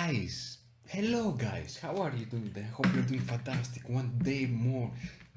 Guys, hello guys, how are you doing today? I hope you're doing fantastic. One day more,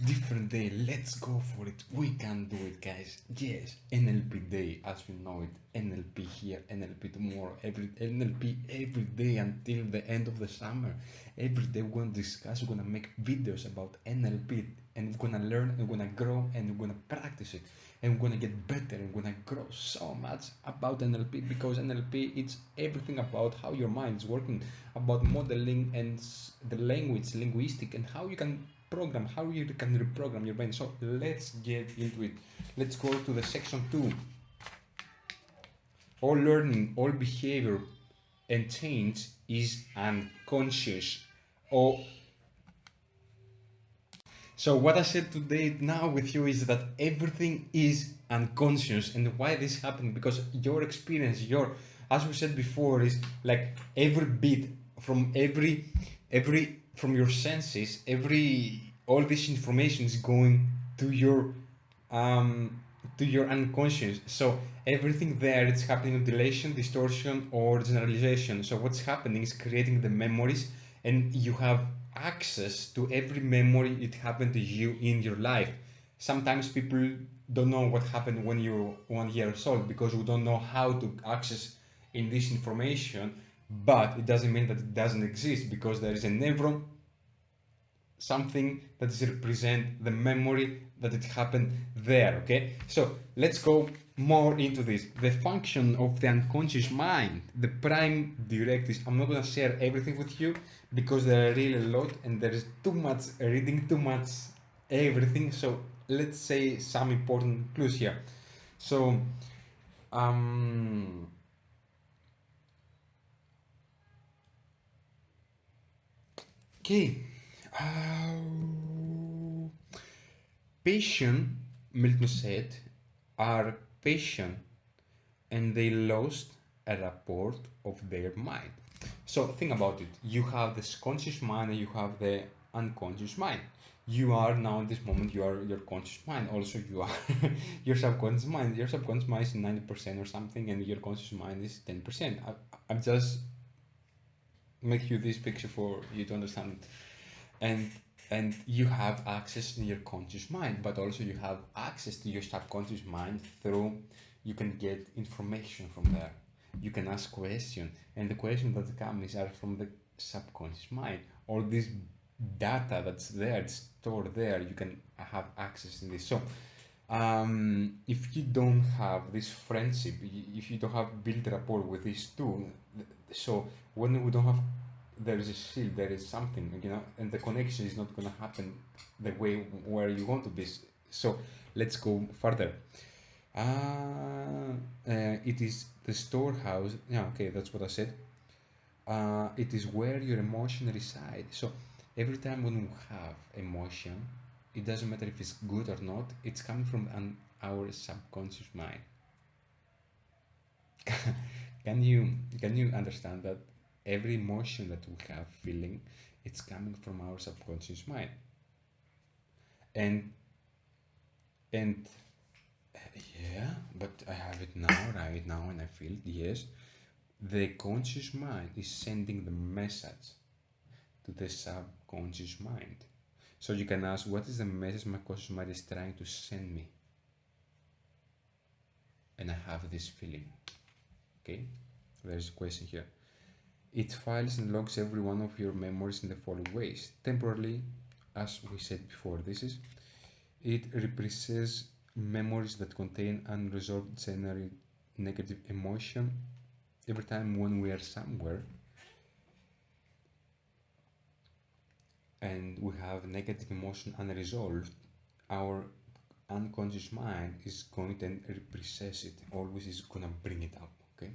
different day. Let's go for it. We can do it, guys. Yes, NLP day, as we know it. NLP here, NLP tomorrow. Every NLP every day until the end of the summer. Every day we're gonna discuss. We're gonna make videos about NLP, and we're gonna learn, and we're gonna grow, and we're gonna practice it, and we're gonna get better, and we're gonna grow so much about NLP, because NLP it's everything about how your mind is working, about modeling and the language, linguistic, and how you can program, how you can reprogram your brain. So let's get into it. Let's go to the section 2. All learning, all behavior and change is unconscious. Or So what I said today now with you is that everything is unconscious. And why this happened? Because your experience, as we said before, is like every bit from every from your senses, every all this information is going um to your unconscious. So everything there, it's happening in dilation, distortion, or generalization. So what's happening is creating the memories, and you have access to every memory it happened to you in your life. Sometimes people don't know what happened when you're 1 year old, because we don't know how to access in this information. But it doesn't mean that it doesn't exist, because there is a neuron, something that is represent the memory that it happened there. Okay, so let's go more into this. The function of the unconscious mind, the prime directives. I'm not going to share everything with you, because there are really a lot, and there is too much reading, too much everything. So let's say some important clues here. So um okay. uh, Patient, Milton said, are patient, and they lost a rapport of their mind. So think about it. You have this conscious mind and you have the unconscious mind. You are now in this moment, you are your conscious mind. Also, you are your subconscious mind. Your subconscious mind is 90% or something, and your conscious mind is 10%. I'm just make you this picture for you to understand. And you have access in your conscious mind, but also you have access to your subconscious mind through, you can get information from there, you can ask questions, and the questions that come is are from the subconscious mind. All this data that's there, it's stored there, you can have access in this. So if you don't have this friendship, if you don't have built rapport with these two, so when we don't have, there is a shield, there is something, and the connection is not going to happen the way where you want to be. So let's go further. It is the storehouse. Yeah, okay, that's what I said. It is where your emotion reside. So every time when we have emotion, it doesn't matter if it's good or not, it's coming from our subconscious mind. Can you understand that every emotion that we have feeling, it's coming from our subconscious mind? And and yeah, but I have it now, right now, and I feel it, yes. The conscious mind is sending the message to the subconscious mind. So you can ask, what is the message my conscious mind is trying to send me? And I have this feeling. Okay, there's a question here. It files and logs every one of your memories in the following ways. Temporarily, as we said before, it represents memories that contain unresolved generally negative emotion. Every time when we are somewhere and we have negative emotion unresolved, our unconscious mind is going to repress it, always is gonna bring it up. Okay,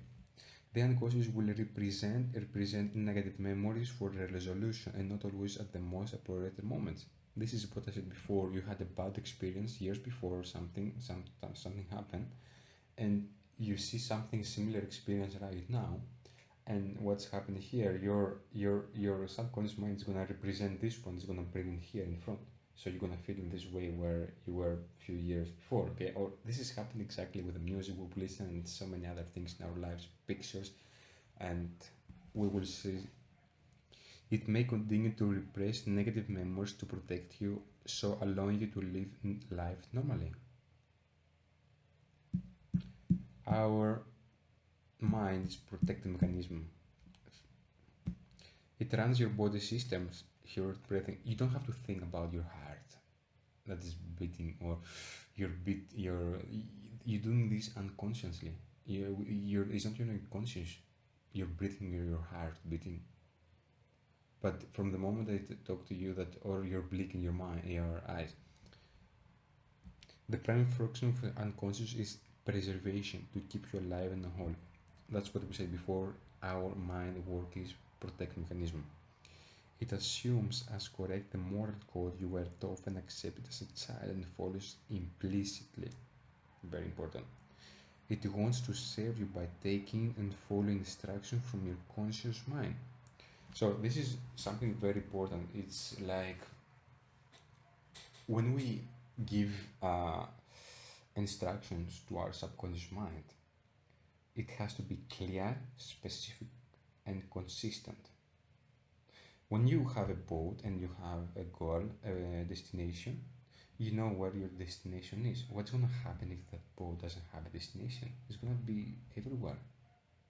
the unconscious will represent negative memories for their resolution, and not always at the most appropriate moments. This is what I said before. You had a bad experience years before, something happened, and you see something similar experience right now. And what's happening here, your subconscious mind is gonna represent this one, is gonna bring it here in front. So you're gonna feel in this way where you were a few years before. Okay, or this is happening exactly with the music we listen and so many other things in our lives, pictures, and we will see It may continue to repress negative memories to protect you, so allowing you to live life normally. Our mind is protective mechanism. It runs your body systems, your breathing. You don't have to think about your heart that is beating, or you're doing this unconsciously. It's not your unconscious. You're breathing your heart beating. But from the moment I talk to you that, or you're blinking your mind, your eyes, the prime function of the unconscious is preservation, to keep you alive and whole. That's what we said before. Our mind work is protect mechanism. It assumes as correct the moral code you were taught and accepted as a child and follows implicitly. Very important. It wants to serve you by taking and following instructions from your conscious mind. So this is something very important. It's like when we give instructions to our subconscious mind, it has to be clear, specific, and consistent. When you have a boat and you have a goal, a destination, you know where your destination is. What's going to happen if that boat doesn't have a destination? It's going to be everywhere.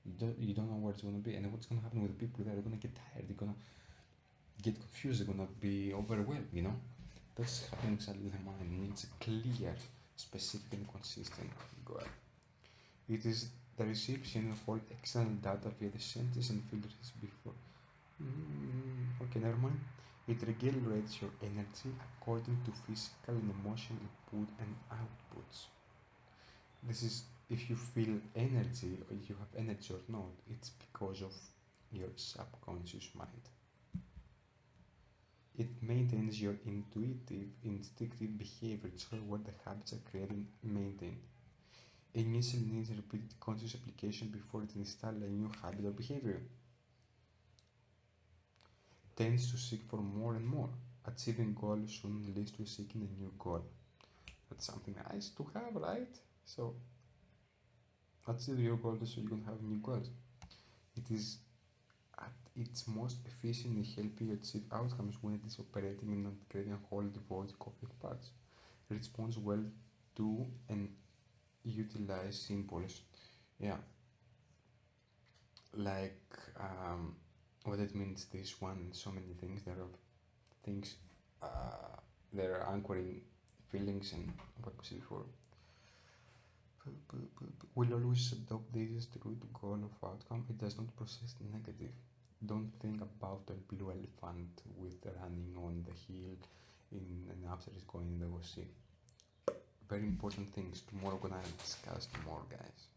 You don't know where it's going to be. And what's going to happen with the people there? They're going to get tired. They're going to get confused. They're going to be overwhelmed, you know? That's happening exactly with the mind. It needs a clear, specific, and consistent goal. It is the recipient of all external data via the senses and filters before. Okay, never mind. It regulates your energy according to physical and emotional input and outputs. This is if you feel energy or you have energy or not, it's because of your subconscious mind. It maintains your intuitive, instinctive behavior, so where the habits are created and maintained. It initially needs repeated conscious application before it installs a new habit or behavior. Tends to seek for more and more. Achieving goals soon leads to seeking a new goal. That's something nice to have, right? So achieve your goals so you can have new goals. It is at its most efficient in helping you achieve outcomes when it is operating in not creating a whole devoid conflict parts. It responds well to and utilize symbols. Yeah, like what it means this one and so many things. There are things that are anchoring feelings and what we said before. Will always adopt this as the root goal of outcome. It does not process negative. Don't think about a blue elephant with running on the hill in an after it's going in the sea. Very important things. Tomorrow we're gonna discuss more, guys.